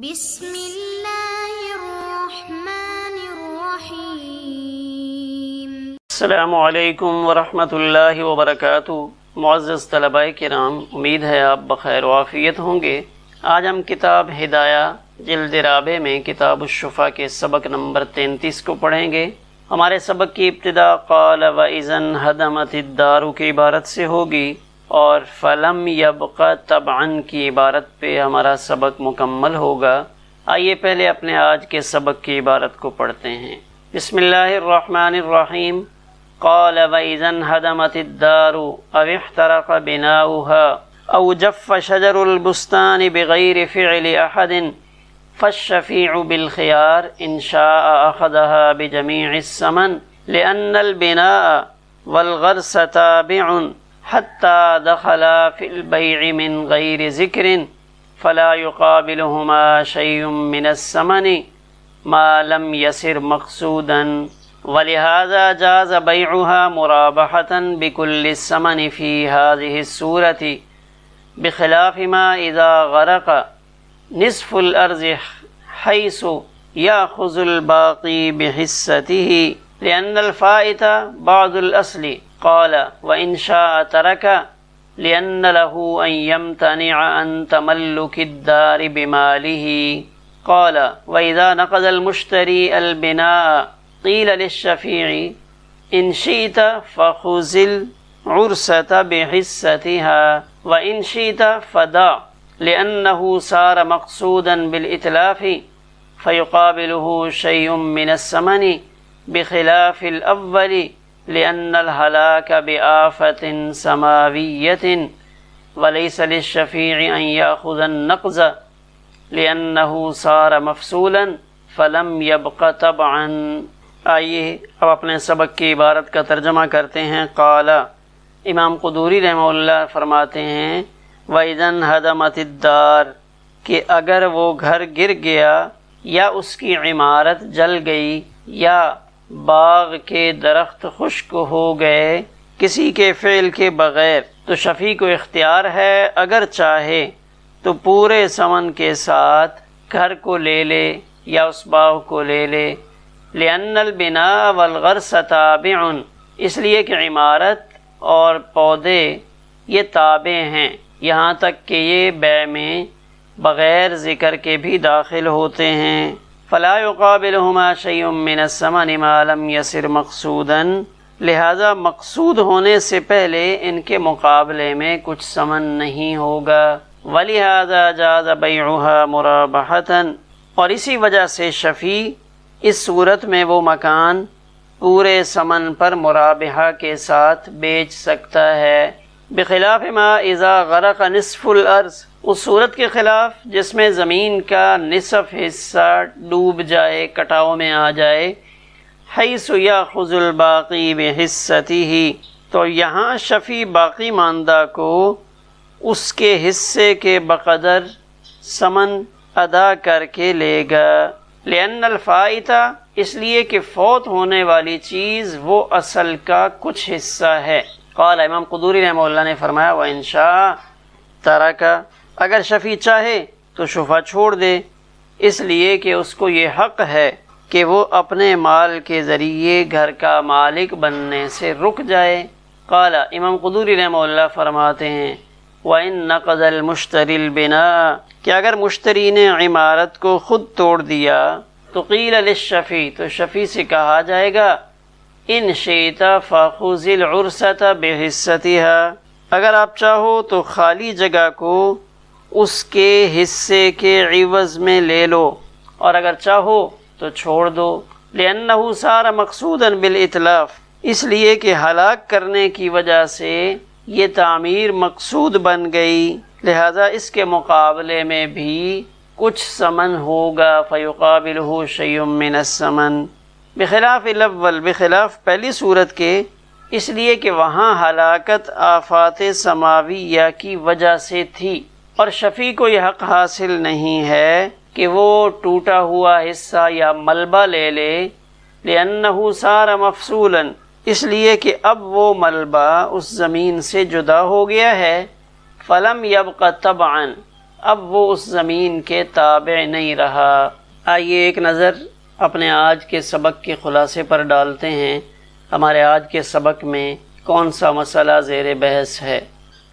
بسم اللہ الرحمن الرحیم۔ السلام علیکم ورحمۃ اللہ وبرکاتہ۔ معزز طلباء کرام، امید ہے آپ بخیر و عافیت ہوں گے۔ آج ہم کتاب ہدایہ جلد رابع میں کتاب الشفا کے سبق نمبر 33 کو پڑھیں گے۔ ہمارے سبق کی ابتدا قال وَإِذَا انْهَدَمَتِ الدَّارُ کی عبارت سے ہوگی اور فَلَمْ يَبْقَ طَبْعًا کی عبارت پہ ہمارا سبق مکمل ہوگا۔ آئیے پہلے اپنے آج کے سبق کی عبارت کو پڑھتے ہیں۔ بسم اللہ الرحمن الرحیم۔ قال وَإِذَا انْهَدَمَتِ الدَّارُ أَوِ احْتَرَقَ بِنَاؤُهَا أَوْ جَفَّ شَجَرُ الْبُسْتَانِ بِغَيْرِ فِعْلِ أَحَدٍ فالشفيع بالخيار إن شاء أخذها بجميع الثمن لأن البناء والغرس تابع حتى دخلا في البيع من غير ذكر فلا يقابلهما شيء من الثمن ما لم يصر مقصودا ولهذا جاز بيعها مرابحة بكل الثمن في هذه الصورة بخلاف ما إذا غرق نصف الارض حيث ياخذ الباقي بحصته لان الفائت بعض الاصل قال وان شاء ترك لان له ان يمتنع عن تملك الدار بماله قال واذا نقض المشتري البناء قيل للشفيع ان شئت فخذ العرسة بحصتها وان شئت فدع لأنه صار مقصودا بالإتلاف فيقابله شيء من الثمن بخلاف الأول لأن الهلاك بآفة سماوية وليس للشفيع أن يأخذ النقض لأنه صار مفصولا فلم يبق طبعا۔ آئیے اب اپنے سبق کی عبارت کا ترجمہ کرتے ہیں۔ قال امام قدوری رحمہ اللہ فرماتے ہیں وَإِذَا انْهَدَمَتِ الدَّارُ کہ اگر وہ گھر گر گیا یا اس کی عمارت جل گئی یا باغ کے درخت خشک ہو گئے کسی کے فعل کے بغیر تو شفیع کو اختیار ہے اگر چاہے تو پورے ثمن کے ساتھ گھر کو لے لے یا اس باغ کو لے لے۔ لِأَنَّ الْبِنَاءَ وَالْغَرْسَ تَابِعٌ اس لیے کہ عمارت اور پودے یہ تابع ہیں، یہاں تک کہ یہ بیع میں بغیر ذکر کے بھی داخل ہوتے ہیں۔ فلا يقابلهما شيء من الثمن ما لم يصر مقصودا لہذا مقصود ہونے سے پہلے ان کے مقابلے میں کچھ ثمن نہیں ہوگا۔ ولہذا جاز بیعها مرابحة اور اسی وجہ سے شفیع اس صورت میں وہ مکان پورے ثمن پر مرابحہ کے ساتھ بیچ سکتا ہے۔ بخلاف ما اذا غرق نصف الارض اس صورت کے خلاف جس میں زمین کا نصف حصہ ڈوب جائے، کٹاؤ میں آ جائے۔ حیث یاخذ الباقی بحصته تو یہاں شفیع باقی ماندہ کو اس کے حصے کے بقدر ثمن ادا کر کے لے گا۔ لأن الفائت اس لیے کہ فوت ہونے والی چیز وہ اصل کا کچھ حصہ ہے۔ قال امام قدوری رحمہ اللہ نے فرمایا وَإِن شَاءَ تَرَكَ اگر شفیع چاہے تو شفا چھوڑ دے، اس لیے کہ اس کو یہ حق ہے کہ وہ اپنے مال کے ذریعے گھر کا مالک بننے سے رک جائے۔ قال امام قدوری رحمہ اللہ فرماتے ہیں وَإِن نَقَضَ الْمُشْتَرِي الْبِنَاءَ کہ اگر مشتری نے عمارت کو خود توڑ دیا تو قیل للشفیع تو شفیع سے کہا جائے گا ان شئت فخذ العرسة بحصتها اگر آپ چاہو تو خالی جگہ کو اس کے حصے کے عوض میں لے لو اور اگر چاہو تو چھوڑ دو۔ لأنه صار مقصودا بالاتلاف اس لیے کہ ہلاک کرنے کی وجہ سے یہ تعمیر مقصود بن گئی، لہذا اس کے مقابلے میں بھی کچھ ثمن ہوگا۔ فیقابلہ شیء من الثمن بخلاف الاول بخلاف پہلی صورت کے اس لیے کہ وہاں ہلاکت آفات سماویہ کی وجہ سے تھی اور شفیع کو یہ حق حاصل نہیں ہے کہ وہ ٹوٹا ہوا حصہ یا ملبہ لے لے۔ لأنہ صار مفصولا اس لیے کہ اب وہ ملبہ اس زمین سے جدا ہو گیا ہے۔ فلم یبق طبعا اب وہ اس زمین کے تابع نہیں رہا۔ آئیے ایک نظر اپنے آج کے سبق کے خلاصے پر ڈالتے ہیں۔ ہمارے آج کے سبق میں کون سا مسئلہ زیر بحث ہے؟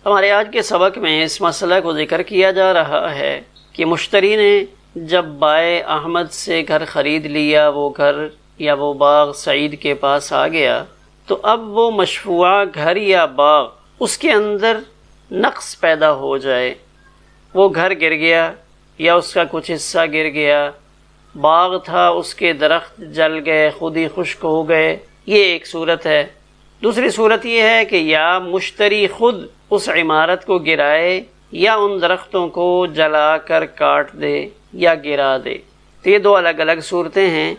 ہمارے آج کے سبق میں اس مسئلہ کو ذکر کیا جا رہا ہے کہ مشتری نے جب بائع احمد سے گھر خرید لیا، وہ گھر یا وہ باغ سعید کے پاس آ گیا، تو اب وہ مشفوعہ گھر یا باغ اس کے اندر نقص پیدا ہو جائے، وہ گھر گر گیا یا اس کا کچھ حصہ گر گیا، باغ تھا اس کے درخت جل گئے، خود ہی خشک ہو گئے، یہ ایک صورت ہے۔ دوسری صورت یہ ہے کہ یا مشتری خود اس عمارت کو گرائے یا ان درختوں کو جلا کر کاٹ دے یا گرا دے، تو یہ دو الگ الگ صورتیں ہیں۔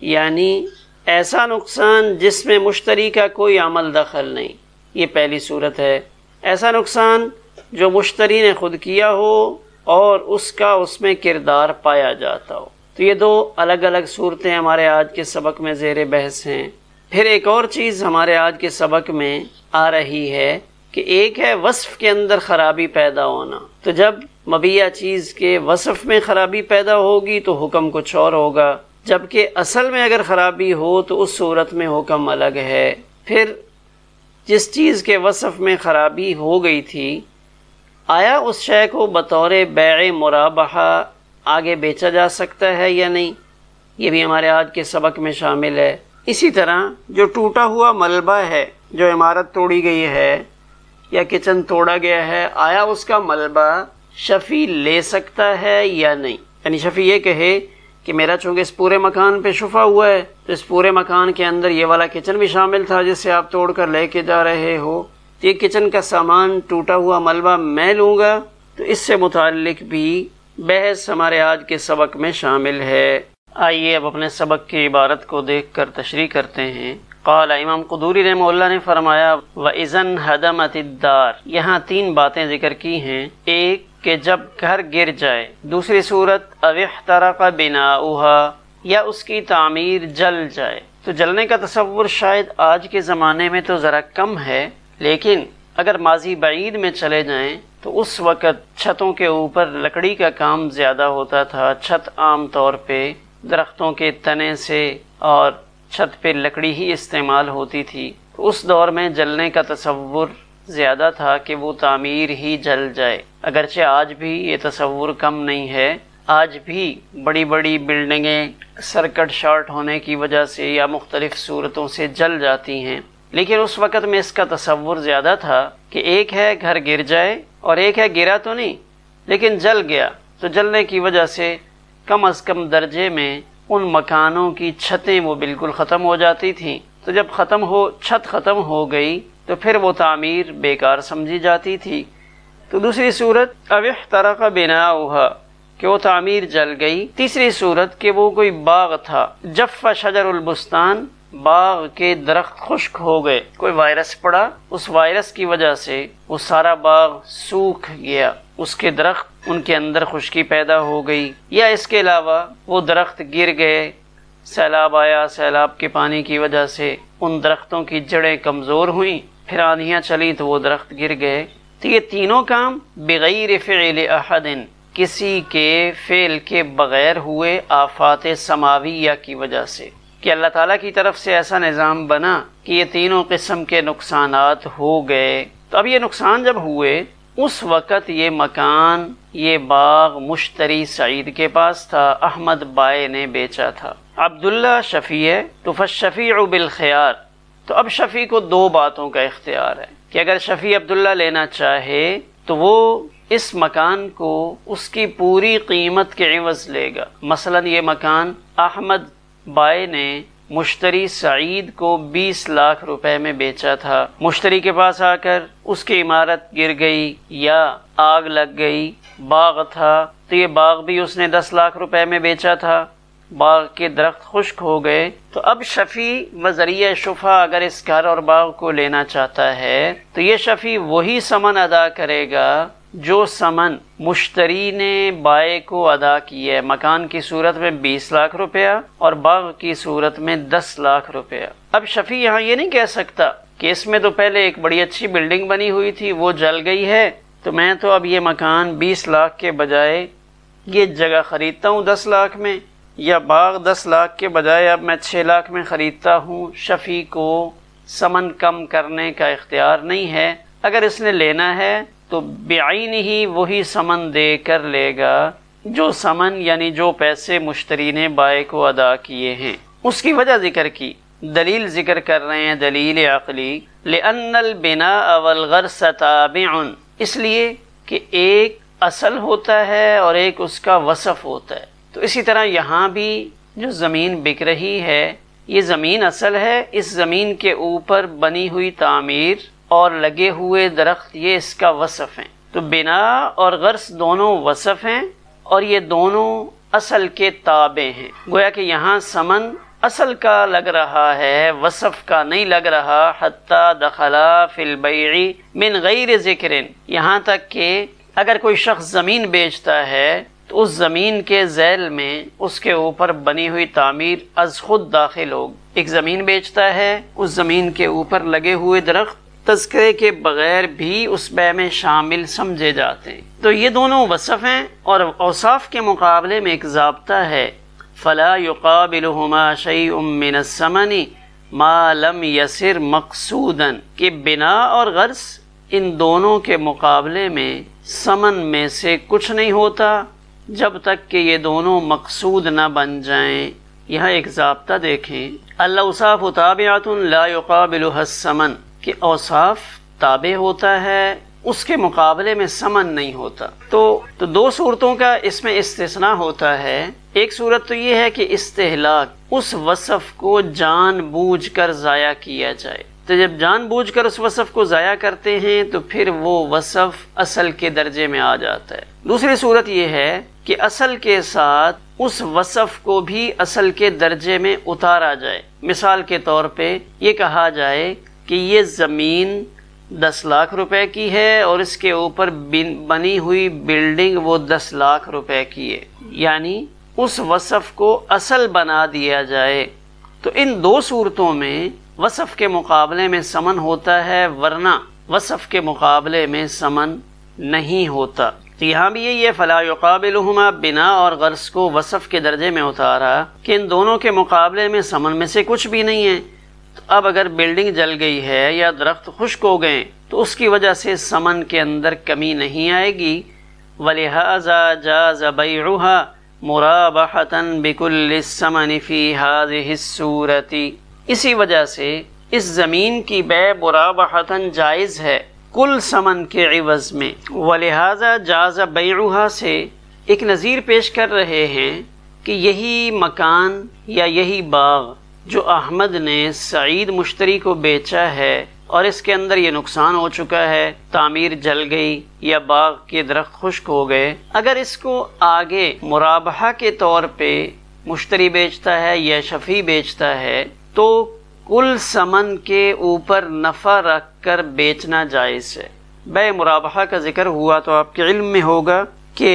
یعنی ایسا نقصان جس میں مشتری کا کوئی عمل دخل نہیں، یہ پہلی صورت ہے۔ ایسا نقصان جو مشتری نے خود کیا ہو اور اس کا اس میں کردار پایا جاتا ہو، تو یہ دو الگ الگ صورتیں ہمارے آج کے سبق میں زیر بحث ہیں۔ پھر ایک اور چیز ہمارے آج کے سبق میں آ رہی ہے کہ ایک ہے وصف کے اندر خرابی پیدا ہونا، تو جب مبیع چیز کے وصف میں خرابی پیدا ہوگی تو حکم کچھ اور ہوگا، جبکہ اصل میں اگر خرابی ہو تو اس صورت میں حکم الگ ہے۔ پھر جس چیز کے وصف میں خرابی ہو گئی تھی، آیا اس شے کو بطور بیع مرابحہ آگے بیچا جا سکتا ہے یا نہیں، یہ بھی ہمارے آج کے سبق میں شامل ہے۔ اسی طرح جو ٹوٹا ہوا ملبہ ہے، جو عمارت توڑی گئی ہے یا کچن توڑا گیا ہے، آیا اس کا ملبہ شفیع لے سکتا ہے یا نہیں؟ یعنی شفیع یہ کہے کہ میرا چونکہ اس پورے مکان پہ شفا ہوا ہے، تو اس پورے مکان کے اندر یہ والا کچن بھی شامل تھا جسے آپ توڑ کر لے کے جا رہے ہو، تو یہ کچن کا سامان ٹوٹا ہوا ملبہ میں لوں گا، تو اس سے متعلق بھی بحث ہمارے آج کے سبق میں شامل ہے۔ آئیے اب اپنے سبق کی عبارت کو دیکھ کر تشریح کرتے ہیں۔ قال امام قدوری رحمہ اللہ نے فرمایا وَإِذَنْ هَدَمَتِ الدَّارِ، یہاں تین باتیں ذکر کی ہیں۔ ایک کہ جب گھر گر جائے، دوسری صورت اَوْ احْتَرَقَ بِنَاؤُهَا، یا اس کی تعمیر جل جائے۔ تو جلنے کا تصور شاید آج کے زمانے میں تو ذرا کم ہے، لیکن اگر ماضی بعید میں چلے جائیں تو اس وقت چھتوں کے اوپر لکڑی کا کام زیادہ ہوتا تھا۔ چھت عام طور پہ درختوں کے تنے سے اور چھت پہ لکڑی ہی استعمال ہوتی تھی، تو اس دور میں جلنے کا تصور زیادہ تھا کہ وہ تعمیر ہی جل جائے۔ اگرچہ آج بھی یہ تصور کم نہیں ہے، آج بھی بڑی بڑی بلڈنگیں سرکٹ شارٹ ہونے کی وجہ سے یا مختلف صورتوں سے جل جاتی ہیں، لیکن اس وقت میں اس کا تصور زیادہ تھا کہ ایک ہے گھر گر جائے اور ایک ہے گرا تو نہیں لیکن جل گیا، تو جلنے کی وجہ سے کم از کم درجے میں ان مکانوں کی چھتیں وہ بالکل ختم ہو جاتی تھیں۔ تو جب چھت ختم ہو گئی تو پھر وہ تعمیر بیکار سمجھی جاتی تھی۔ تو دوسری صورت اَوْ احْتَرَقَ بِنَاؤُهَا، کہ وہ تعمیر جل گئی۔ تیسری صورت کہ وہ کوئی باغ تھا، جف شجر البستان، باغ کے درخت خشک ہو گئے، کوئی وائرس پڑا، اس وائرس کی وجہ سے وہ سارا باغ سوکھ گیا، اس کے درخت ان کے اندر خشکی پیدا ہو گئی، یا اس کے علاوہ وہ درخت گر گئے، سیلاب آیا، سیلاب کے پانی کی وجہ سے ان درختوں کی جڑیں کمزور ہوئیں، پھر آندھیاں چلیں تو وہ درخت گر گئے۔ تو یہ تینوں کام بغیر فعل احد، کسی کے فعل کے بغیر ہوئے، آفات سماویہ کی وجہ سے، کہ اللہ تعالیٰ کی طرف سے ایسا نظام بنا کہ یہ تینوں قسم کے نقصانات ہو گئے۔ تو اب یہ نقصان جب ہوئے، اس وقت یہ مکان، یہ باغ مشتری سعید کے پاس تھا، احمد بائع نے بیچا تھا، عبداللہ شفیع ہے، تو فالشفیع بالخیار، تو اب شفیع کو دو باتوں کا اختیار ہے کہ اگر شفیع عبداللہ لینا چاہے تو وہ اس مکان کو اس کی پوری قیمت کے عوض لے گا۔ مثلا یہ مکان احمد بائع نے مشتری سعید کو 20 لاکھ روپے میں بیچا تھا، مشتری کے پاس آ کر اس کی عمارت گر گئی یا آگ لگ گئی، باغ تھا تو یہ باغ بھی اس نے 10 لاکھ روپے میں بیچا تھا، باغ کے درخت خشک ہو گئے، تو اب شفیع وذریعہ شفا اگر اس گھر اور باغ کو لینا چاہتا ہے تو یہ شفیع وہی ثمن ادا کرے گا جو ثمن مشتری نے بائع کو ادا کی ہے، مکان کی صورت میں 20 لاکھ روپیہ اور باغ کی صورت میں 10 لاکھ روپیہ۔ اب شفیع یہاں یہ نہیں کہہ سکتا کہ اس میں تو پہلے ایک بڑی اچھی بلڈنگ بنی ہوئی تھی، وہ جل گئی ہے تو میں تو اب یہ مکان 20 لاکھ کے بجائے یہ جگہ خریدتا ہوں 10 لاکھ میں، یا باغ 10 لاکھ کے بجائے اب میں 6 لاکھ میں خریدتا ہوں، شفیع کو ثمن کم کرنے کا اختیار نہیں ہے۔ اگر اس نے لینا ہے تو بعینہ ہی وہی ثمن دے کر لے گا جو ثمن یعنی جو پیسے مشتری نے بائع کو ادا کیے ہیں۔ اس کی وجہ ذکر کی، دلیل ذکر کر رہے ہیں، دلیل عقلی، لأن البناء والغرس تابع، اس لیے کہ ایک اصل ہوتا ہے اور ایک اس کا وصف ہوتا ہے۔ تو اسی طرح یہاں بھی جو زمین بک رہی ہے یہ زمین اصل ہے، اس زمین کے اوپر بنی ہوئی تعمیر اور لگے ہوئے درخت یہ اس کا وصف ہیں۔ تو بنا اور غرس دونوں وصف ہیں اور یہ دونوں اصل کے تابع ہیں۔ گویا کہ یہاں ثمن اصل کا لگ رہا ہے، وصف کا نہیں لگ رہا۔ حتی دخلا فی البیع من غیر ذکر، یہاں تک کہ اگر کوئی شخص زمین بیچتا ہے تو اس زمین کے ذیل میں اس کے اوپر بنی ہوئی تعمیر از خود داخل ہوگی۔ ایک زمین بیچتا ہے، اس زمین کے اوپر لگے ہوئے درخت تذکرے کے بغیر بھی اس بیع میں شامل سمجھے جاتے ہیں۔ تو یہ دونوں وصف ہیں اور اوصاف کے مقابلے میں ایک ضابطہ ہے، فلا یقابلہما شیء من الثمن ما لم یصر مقصودا، کہ بنا اور غرس ان دونوں کے مقابلے میں ثمن میں سے کچھ نہیں ہوتا جب تک کہ یہ دونوں مقصود نہ بن جائیں۔ یہاں ایک ضابطہ دیکھیں، الاوصاف تابعۃ لا یقابلها الثمن، کہ اوصاف تابع ہوتا ہے اس کے مقابلے میں ثمن نہیں ہوتا۔ تو دو صورتوں کا اس میں استثناء ہوتا ہے۔ ایک صورت تو یہ ہے کہ استہلاک، اس وصف کو جان بوجھ کر ضائع کیا جائے، تو جب جان بوجھ کر اس وصف کو ضائع کرتے ہیں تو پھر وہ وصف اصل کے درجے میں آ جاتا ہے۔ دوسری صورت یہ ہے کہ اصل کے ساتھ اس وصف کو بھی اصل کے درجے میں اتارا جائے۔ مثال کے طور پہ یہ کہا جائے کہ یہ زمین 10 لاکھ روپے کی ہے اور اس کے اوپر بنی ہوئی بلڈنگ وہ 10 لاکھ روپے کی ہے، یعنی اس وصف کو اصل بنا دیا جائے۔ تو ان دو صورتوں میں وصف کے مقابلے میں ثمن ہوتا ہے، ورنہ وصف کے مقابلے میں ثمن نہیں ہوتا۔ تو یہاں بھی یہی ہے، فلا یقابلہما، بنا اور غرس کو وصف کے درجے میں اتارا کہ ان دونوں کے مقابلے میں ثمن میں سے کچھ بھی نہیں ہے۔ تو اب اگر بلڈنگ جل گئی ہے یا درخت خشک ہو گئے تو اس کی وجہ سے ثمن کے اندر کمی نہیں آئے گی۔ وَلِهَذَا جَازَ بَيْعُهَا مُرَابَحَةً بِكُلِّ الثَّمَنِ فِي هَذِهِ الصُّورَةِ، اسی وجہ سے اس زمین کی بیع مرابحتاً جائز ہے کل ثمن کے عوض میں۔ وَلِهَذَا جَازَ بَيْعُهَا سے ایک نظیر پیش کر رہے ہیں کہ یہی مکان یا یہی باغ جو احمد نے سعید مشتری کو بیچا ہے اور اس کے اندر یہ نقصان ہو چکا ہے، تعمیر جل گئی یا باغ کے درخت خشک ہو گئے، اگر اس کو آگے مرابحہ کے طور پہ مشتری بیچتا ہے یا شفیع بیچتا ہے تو کل ثمن کے اوپر نفع رکھ کر بیچنا جائز ہے۔ بیع مرابحہ کا ذکر ہوا تو آپ کے علم میں ہوگا کہ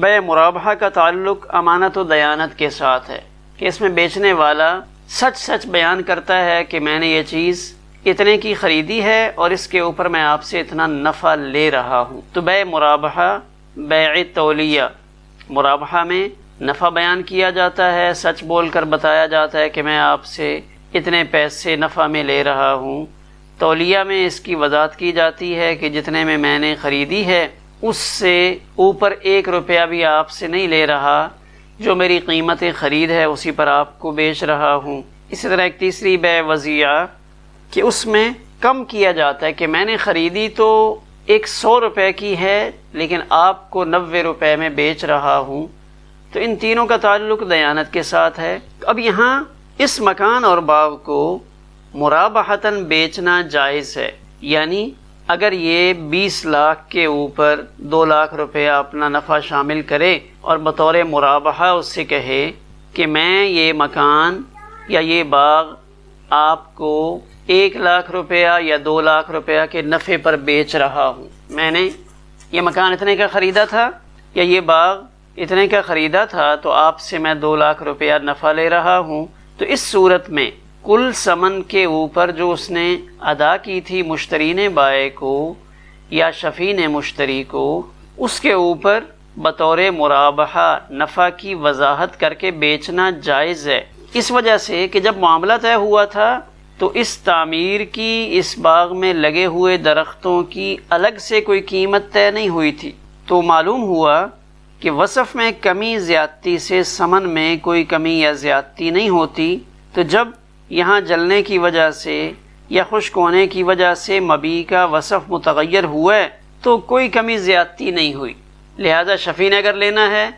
بیع مرابحہ کا تعلق امانت و دیانت کے ساتھ ہے، کہ اس میں بیچنے والا سچ سچ بیان کرتا ہے کہ میں نے یہ چیز اتنے کی خریدی ہے اور اس کے اوپر میں آپ سے اتنا نفع لے رہا ہوں۔ تو بیع مرابحہ بیع تولیہ، مرابحہ میں نفع بیان کیا جاتا ہے، سچ بول کر بتایا جاتا ہے کہ میں آپ سے اتنے پیسے نفع میں لے رہا ہوں۔ تولیہ میں اس کی وضاحت کی جاتی ہے کہ جتنے میں نے خریدی ہے اس سے اوپر 1 روپیہ بھی آپ سے نہیں لے رہا، جو میری قیمت خرید ہے اسی پر آپ کو بیچ رہا ہوں۔ اسی طرح ایک تیسری بیع وضیعہ کہ اس میں کم کیا جاتا ہے کہ میں نے خریدی تو 100 روپے کی ہے لیکن آپ کو 90 روپے میں بیچ رہا ہوں۔ تو ان تینوں کا تعلق دیانت کے ساتھ ہے۔ اب یہاں اس مکان اور باغ کو مرابحتاً بیچنا جائز ہے، یعنی اگر یہ 20 لاکھ کے اوپر 2 لاکھ روپے اپنا نفع شامل کرے اور بطور مرابحہ اس سے کہے کہ میں یہ مکان یا یہ باغ آپ کو 1 لاکھ روپیہ یا 2 لاکھ روپیہ کے نفع پر بیچ رہا ہوں، میں نے یہ مکان اتنے کا خریدا تھا یا یہ باغ اتنے کا خریدا تھا تو آپ سے میں 2 لاکھ روپیہ نفع لے رہا ہوں۔ تو اس صورت میں کل ثمن کے اوپر جو اس نے ادا کی تھی مشتری نے بائع کو، یا شفیع نے مشتری کو اس کے اوپر بطور مرابحہ نفع کی وضاحت کر کے بیچنا جائز ہے، اس وجہ سے کہ جب معاملہ طے ہوا تھا تو اس تعمیر کی، اس باغ میں لگے ہوئے درختوں کی الگ سے کوئی قیمت طے نہیں ہوئی تھی، تو معلوم ہوا کہ وصف میں کمی زیادتی سے ثمن میں کوئی کمی یا زیادتی نہیں ہوتی، تو جب یہاں جلنے کی وجہ سے یا خشک ہونے کی وجہ سے مبیع کا وصف متغیر ہوا ہے تو کوئی کمی زیادتی نہیں ہوئی، لہذا شفیع نے اگر لینا ہے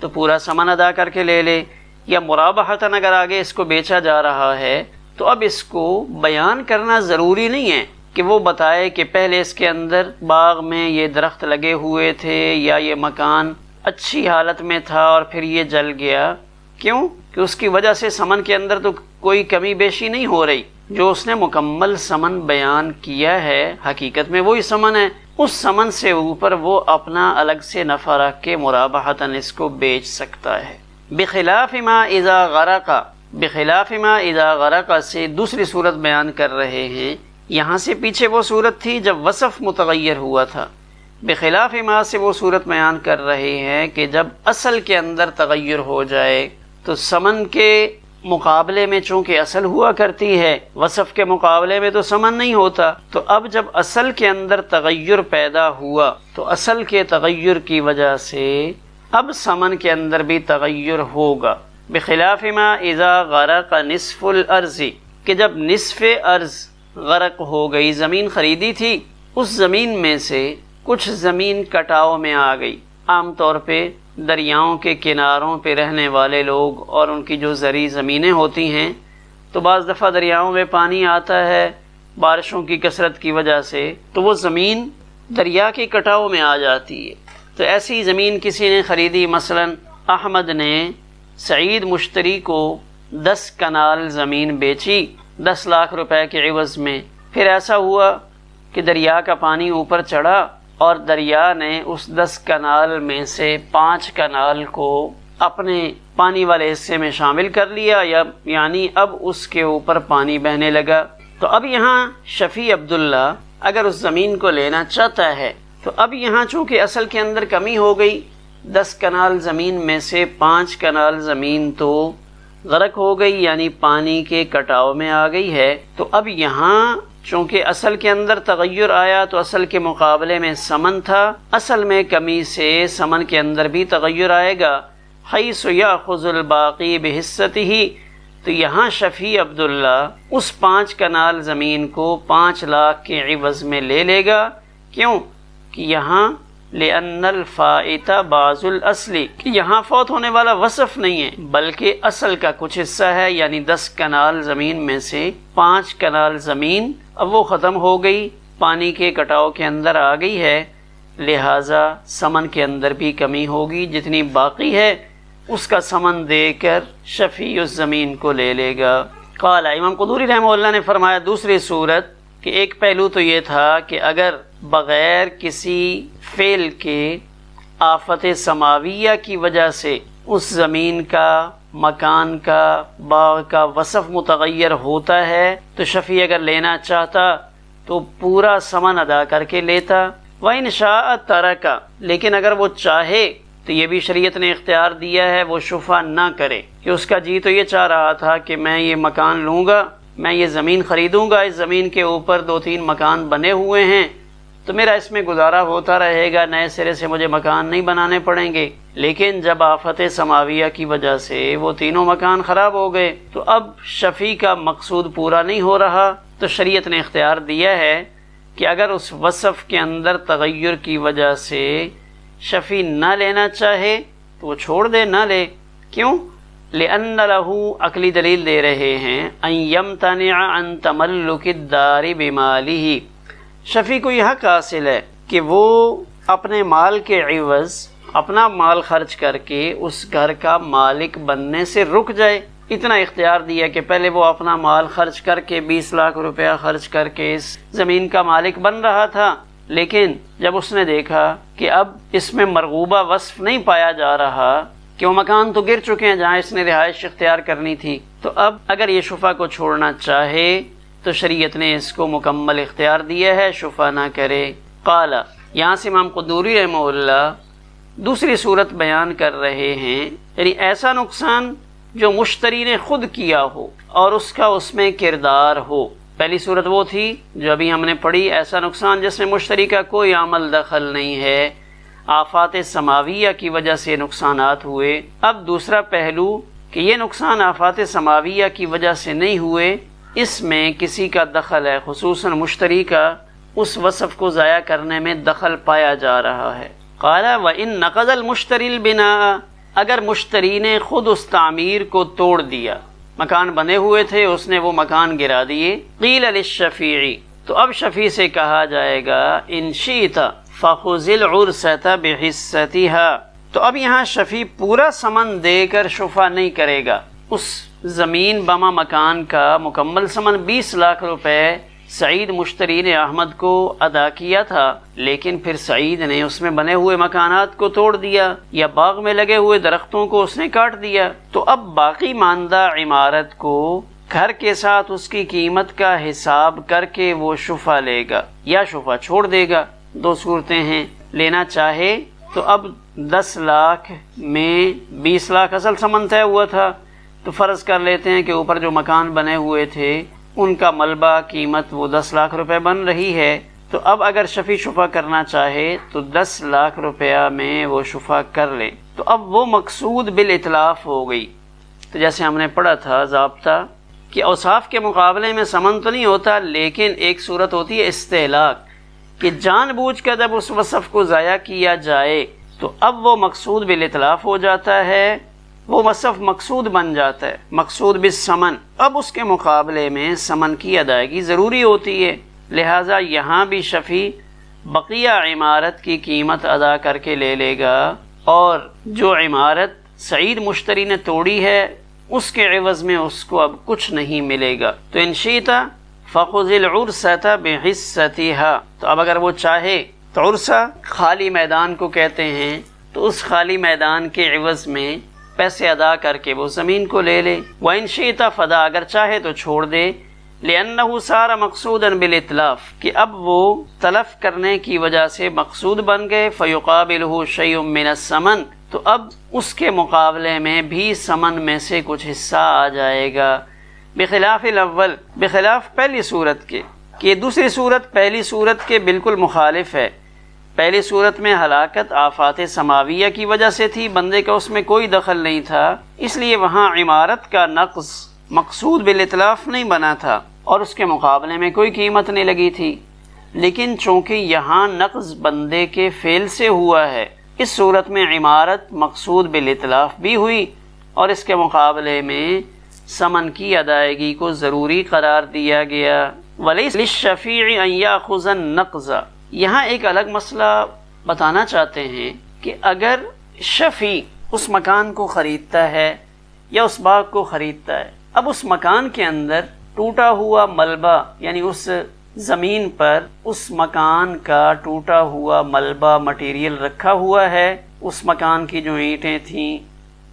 تو پورا ثمن ادا کر کے لے لے، یا مرابحتاً اگر آگے اس کو بیچا جا رہا ہے تو اب اس کو بیان کرنا ضروری نہیں ہے کہ وہ بتائے کہ پہلے اس کے اندر باغ میں یہ درخت لگے ہوئے تھے یا یہ مکان اچھی حالت میں تھا اور پھر یہ جل گیا، کیوں کہ اس کی وجہ سے ثمن کے اندر تو کوئی کمی بیشی نہیں ہو رہی، جو اس نے مکمل ثمن بیان کیا ہے حقیقت میں وہی ثمن ہے، اس ثمن سے اوپر وہ اپنا الگ سے نفع رکھ کے مرابحتاً اس کو بیچ سکتا ہے۔ بخلاف ما اذا غرق، بخلاف ما اذا غرق سے دوسری صورت بیان کر رہے ہیں، یہاں سے پیچھے وہ صورت تھی جب وصف متغیر ہوا تھا، بخلاف ما سے وہ صورت بیان کر رہے ہیں کہ جب اصل کے اندر تغیر ہو جائے تو ثمن کے مقابلے میں چونکہ اصل ہوا کرتی ہے، وصف کے مقابلے میں تو ثمن نہیں ہوتا، تو اب جب اصل کے اندر تغیر پیدا ہوا تو اصل کے تغیر کی وجہ سے اب ثمن کے اندر بھی تغیر ہوگا۔ بخلاف ما اذا غرق نصف الارض، کہ جب نصف ارض غرق ہو گئی، زمین خریدی تھی، اس زمین میں سے کچھ زمین کٹاؤ میں آ گئی، عام طور پہ دریاؤں کے کناروں پہ رہنے والے لوگ اور ان کی جو زرعی زمینیں ہوتی ہیں تو بعض دفعہ دریاؤں میں پانی آتا ہے بارشوں کی کثرت کی وجہ سے، تو وہ زمین دریا کے کٹاؤ میں آ جاتی ہے، تو ایسی زمین کسی نے خریدی، مثلا احمد نے سعید مشتری کو 10 کنال زمین بیچی 10 لاکھ روپے کے عوض میں، پھر ایسا ہوا کہ دریا کا پانی اوپر چڑھا اور دریا نے اس 10 کنال میں سے 5 کنال کو اپنے پانی والے حصے میں شامل کر لیا، یعنی اب اس کے اوپر پانی بہنے لگا، تو اب یہاں شفیع عبداللہ اگر اس زمین کو لینا چاہتا ہے تو اب یہاں چونکہ اصل کے اندر کمی ہو گئی، 10 کنال زمین میں سے 5 کنال زمین تو غرق ہو گئی، یعنی پانی کے کٹاؤ میں آ گئی ہے، تو اب یہاں چونکہ اصل کے اندر تغیر آیا تو اصل کے مقابلے میں ثمن تھا، اصل میں کمی سے ثمن کے اندر بھی تغیر آئے گا، حیث یاخذ الباقی بحصتہ، تو یہاں شفیع عبداللہ اس 5 کنال زمین کو 5 لاکھ کے عوض میں لے لے گا، کیوں کہ یہاں لأن الفائت بعض الاصل، کہ یہاں فوت ہونے والا وصف نہیں ہے بلکہ اصل کا کچھ حصہ ہے، یعنی 10 کنال زمین میں سے 5 کنال زمین اب وہ ختم ہو گئی، پانی کے کٹاؤ کے اندر آ گئی ہے، لہٰذا ثمن کے اندر بھی کمی ہوگی، جتنی باقی ہے اس کا ثمن دے کر شفیع اس زمین کو لے لے گا۔ قال امام قدوری رحمہ اللہ نے فرمایا دوسری صورت کہ ایک پہلو تو یہ تھا کہ اگر بغیر کسی فعل کے آفت سماویہ کی وجہ سے اس زمین کا، مکان کا، باغ کا وصف متغیر ہوتا ہے تو شفیع اگر لینا چاہتا تو پورا ثمن ادا کر کے لیتا، وَإِنْ شَاءَ تَرَكَ، لیکن اگر وہ چاہے تو یہ بھی شریعت نے اختیار دیا ہے وہ شفع نہ کرے، کہ اس کا جی تو یہ چاہ رہا تھا کہ میں یہ مکان لوں گا، میں یہ زمین خریدوں گا، اس زمین کے اوپر 2-3 مکان بنے ہوئے ہیں تو میرا اس میں گزارا ہوتا رہے گا، نئے سرے سے مجھے مکان نہیں بنانے پڑیں گے، لیکن جب آفت سماویہ کی وجہ سے وہ تینوں مکان خراب ہو گئے تو اب شفیع کا مقصود پورا نہیں ہو رہا، تو شریعت نے اختیار دیا ہے کہ اگر اس وصف کے اندر تغیر کی وجہ سے شفیع نہ لینا چاہے تو وہ چھوڑ دے، نہ لے، کیوں؟ لأن له عقلی دلیل دے رہے ہیں ان یمتنع عن تملک الدار بمالہ، شفیع کو یہ حق حاصل ہے کہ وہ اپنے مال کے عوض اپنا مال خرچ کر کے اس گھر کا مالک بننے سے رک جائے، اتنا اختیار دیا کہ پہلے وہ اپنا مال خرچ کر کے 20 لاکھ روپیہ خرچ کر کے اس زمین کا مالک بن رہا تھا، لیکن جب اس نے دیکھا کہ اب اس میں مرغوبہ وصف نہیں پایا جا رہا، کہ وہ مکان تو گر چکے ہیں جہاں اس نے رہائش اختیار کرنی تھی، تو اب اگر یہ شفع کو چھوڑنا چاہے تو شریعت نے اس کو مکمل اختیار دیا ہے، شفع نہ کرے، قال، یہاں سے امام قدوری رحمہ اللہ دوسری صورت بیان کر رہے ہیں، یعنی ایسا نقصان جو مشتری نے خود کیا ہو اور اس کا اس میں کردار ہو۔ پہلی صورت وہ تھی جو ابھی ہم نے پڑھی، ایسا نقصان جس میں مشتری کا کوئی عمل دخل نہیں ہے، آفات سماویہ کی وجہ سے نقصانات ہوئے۔ اب دوسرا پہلو کہ یہ نقصان آفات سماویہ کی وجہ سے نہیں ہوئے، اس میں کسی کا دخل ہے، خصوصاً مشتری کا اس وصف کو ضائع کرنے میں دخل پایا جا رہا ہے۔ قال وَإِن نَقَضَ الْمُشْتَرِي الْبِنَاءَ، اگر مشتری نے خود اس تعمیر کو توڑ دیا، مکان بنے ہوئے تھے، اس نے وہ مکان گرا دیے، قیل للشفیع، تو اب شفیع سے کہا جائے گا ان شئت فخذ العرسة بحصتها، تو اب یہاں شفیع پورا ثمن دے کر شفا نہیں کرے گا۔ اس زمین بما مکان کا مکمل ثمن 20 لاکھ روپے سعید مشتری نے احمد کو ادا کیا تھا، لیکن پھر سعید نے اس میں بنے ہوئے مکانات کو توڑ دیا یا باغ میں لگے ہوئے درختوں کو اس نے کاٹ دیا، تو اب باقی ماندہ عمارت کو گھر کے ساتھ اس کی قیمت کا حساب کر کے وہ شفا لے گا یا شفا چھوڑ دے گا۔ دو صورتیں ہیں، لینا چاہے تو اب 10 لاکھ میں 20 لاکھ اصل ثمن طے ہوا تھا، تو فرض کر لیتے ہیں کہ اوپر جو مکان بنے ہوئے تھے ان کا ملبہ قیمت وہ 10 لاکھ روپے بن رہی ہے، تو اب اگر شفیع شفا کرنا چاہے تو 10 لاکھ روپیہ میں وہ شفا کر لے، تو اب وہ مقصود بالاتلاف ہو گئی۔ تو جیسے ہم نے پڑھا تھا ضابطہ کہ اوصاف کے مقابلے میں ثمن تو نہیں ہوتا، لیکن ایک صورت ہوتی ہے استہلاک، کہ جان بوجھ کر جب اس وصف کو ضائع کیا جائے تو اب وہ مقصود بالاتلاف ہو جاتا ہے، وہ وصف مقصود بن جاتا ہے، مقصود بالثمن، اب اس کے مقابلے میں ثمن کی ادائیگی ضروری ہوتی ہے۔ لہٰذا یہاں بھی شفیع بقیہ عمارت کی قیمت ادا کر کے لے لے گا، اور جو عمارت سعید مشتری نے توڑی ہے اس کے عوض میں اس کو اب کچھ نہیں ملے گا۔ تو ان شئت فخذ العرسة بحصتها، تو اب اگر وہ چاہے تو عرصہ خالی میدان کو کہتے ہیں، تو اس خالی میدان کے عوض میں پیسے ادا کر کے وہ زمین کو لے لے۔ وَإِن شِئْتَ فَدَا، اگر چاہے تو چھوڑ دے، لِأَنَّهُ صَارَ مَقْصُودًا بِالْإِتْلَافِ، کہ اب وہ تلف کرنے کی وجہ سے مقصود بن گئے، فَيُقَابِلُهُ شَيْءٌ مِّنَ الثَّمَنِ، تو اب اس کے مقابلے میں بھی ثمن میں سے کچھ حصہ آ جائے گا۔ بخلاف الاول، بخلاف پہلی صورت کے، کہ دوسری صورت پہلی صورت کے بالکل مخالف ہے۔ پہلی صورت میں ہلاکت آفات سماویہ کی وجہ سے تھی، بندے کا اس میں کوئی دخل نہیں تھا، اس لیے وہاں عمارت کا نقص مقصود بالاتلاف نہیں بنا تھا اور اس کے مقابلے میں کوئی قیمت نہیں لگی تھی۔ لیکن چونکہ یہاں نقص بندے کے فعل سے ہوا ہے، اس صورت میں عمارت مقصود بالاتلاف بھی ہوئی اور اس کے مقابلے میں ثمن کی ادائیگی کو ضروری قرار دیا گیا۔ وَلَيْسَ لِلشَّفِيعِ أَن يَأْخُذَ النَّقْضَ، یہاں ایک الگ مسئلہ بتانا چاہتے ہیں کہ اگر شفیع اس مکان کو خریدتا ہے یا اس باغ کو خریدتا ہے، اب اس مکان کے اندر ٹوٹا ہوا ملبہ، یعنی اس زمین پر اس مکان کا ٹوٹا ہوا ملبہ مٹیریل رکھا ہوا ہے، اس مکان کی جو اینٹیں تھیں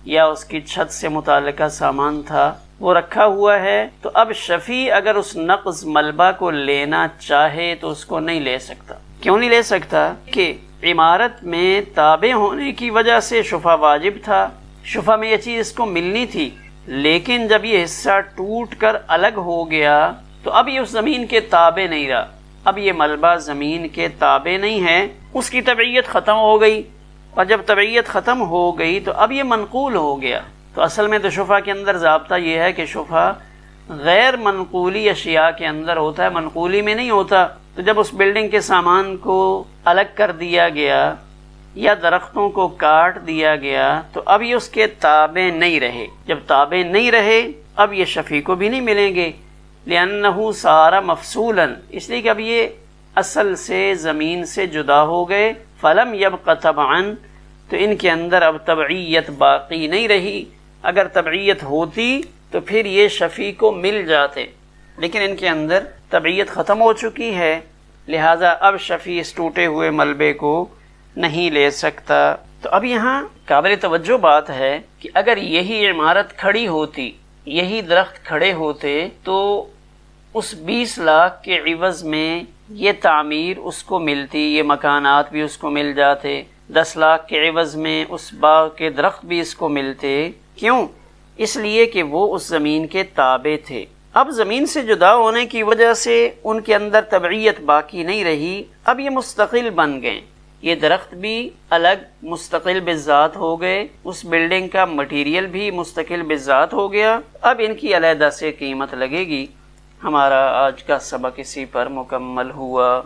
یا اس کی چھت سے متعلقہ سامان تھا وہ رکھا ہوا ہے، تو اب شفیع اگر اس نقض ملبہ کو لینا چاہے تو اس کو نہیں لے سکتا۔ کیوں نہیں لے سکتا؟ کہ عمارت میں تابع ہونے کی وجہ سے شفا واجب تھا، شفا میں یہ چیز اس کو ملنی تھی، لیکن جب یہ حصہ ٹوٹ کر الگ ہو گیا تو اب یہ اس زمین کے تابع نہیں رہا، اب یہ ملبہ زمین کے تابع نہیں ہے، اس کی تبعیت ختم ہو گئی، اور جب تبعیت ختم ہو گئی تو اب یہ منقول ہو گیا۔ تو اصل میں تو شفا کے اندر ضابطہ یہ ہے کہ شفا غیر منقولی اشیاء کے اندر ہوتا ہے، منقولی میں نہیں ہوتا۔ تو جب اس بلڈنگ کے سامان کو الگ کر دیا گیا یا درختوں کو کاٹ دیا گیا تو اب یہ اس کے تابع نہیں رہے، جب تابع نہیں رہے اب یہ شفیع کو بھی نہیں ملیں گے، لِأَنَّهُ صَارَ مَفْصُولًا، اس لیے کہ اب یہ اصل سے زمین سے جدا ہو گئے، فَلَمْ يَبْقَ تَبْعًا، تو ان کے اندر اب تبعیت باقی نہیں رہی۔ اگر تبعیت ہوتی تو پھر یہ شفیع کو مل جاتے، لیکن ان کے اندر تبعیت ختم ہو چکی ہے، لہٰذا اب شفیع اس ٹوٹے ہوئے ملبے کو نہیں لے سکتا۔ تو اب یہاں قابل توجہ بات ہے کہ اگر یہی عمارت کھڑی ہوتی، یہی درخت کھڑے ہوتے، تو اس 20 لاکھ کے عوض میں یہ تعمیر اس کو ملتی، یہ مکانات بھی اس کو مل جاتے، 10 لاکھ کے عوض میں اس باغ کے درخت بھی اس کو ملتے۔ کیوں؟ اس لیے کہ وہ اس زمین کے تابع تھے۔ اب زمین سے جدا ہونے کی وجہ سے ان کے اندر تبعیت باقی نہیں رہی، اب یہ مستقل بن گئے، یہ درخت بھی الگ مستقل بذات ہو گئے، اس بلڈنگ کا مٹیریل بھی مستقل بذات ہو گیا، اب ان کی علیحدہ سے قیمت لگے گی۔ ہمارا آج کا سبق اسی پر مکمل ہوا۔